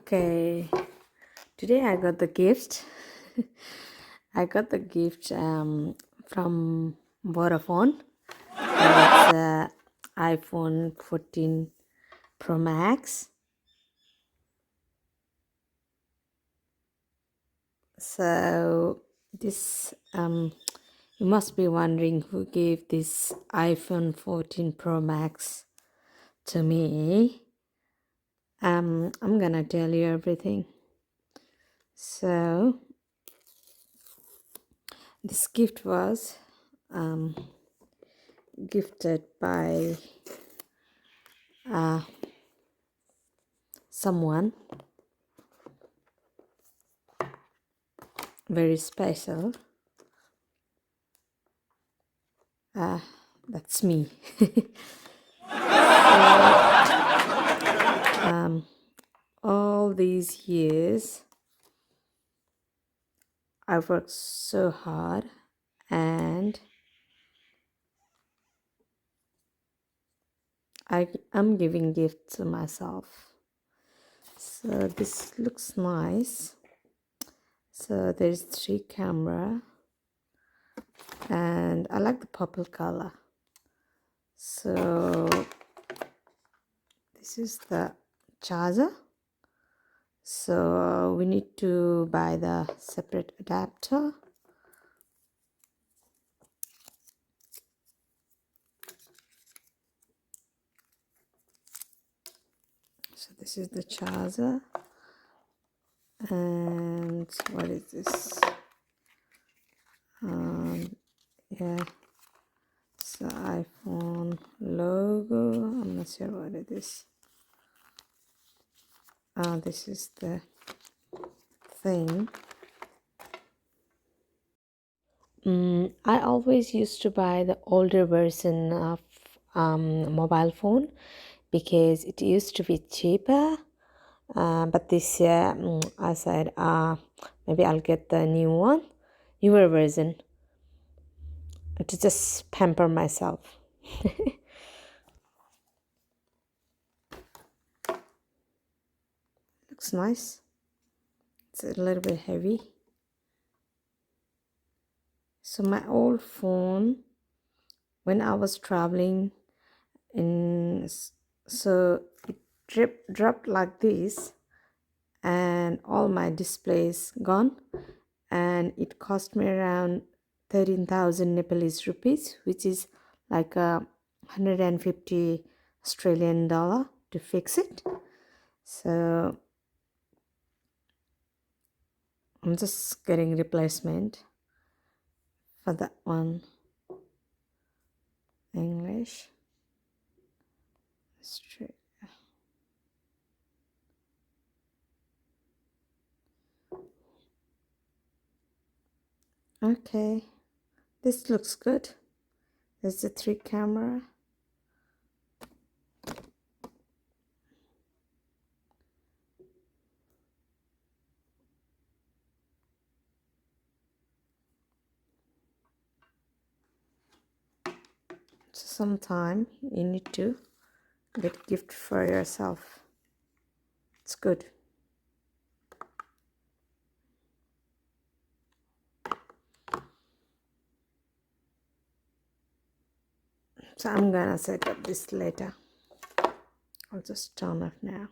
Okay, today I got the gift. I got the gift from Vodafone. It's iPhone 14 Pro Max. So this you must be wondering who gave this iPhone 14 Pro Max to me. I'm gonna tell you everything. So this gift was gifted by someone very special. That's me. All these years I've worked so hard and I'm giving gift to myself. So this looks nice. So there's 3 camera and I like the purple color. So this is the charger. So we need to buy the separate adapter. So this is the charger. And what is this? Yeah, it's the iPhone logo. I'm not sure what it is. This is the thing. I always used to buy the older version of mobile phone because it used to be cheaper. But this year I said maybe I'll get the newer version to just pamper myself. Looks nice. It's a little bit heavy. So my old phone, when I was traveling so it dropped like this and all my displays gone, and it cost me around 13,000 Nepalese rupees, which is like 150 Australian dollar to fix it. So I'm just getting replacement for that one. English. Straight. Okay, this looks good. There's the 3 camera. So sometime you need to get a gift for yourself. It's good. So I'm gonna set up this later. I'll just turn off now.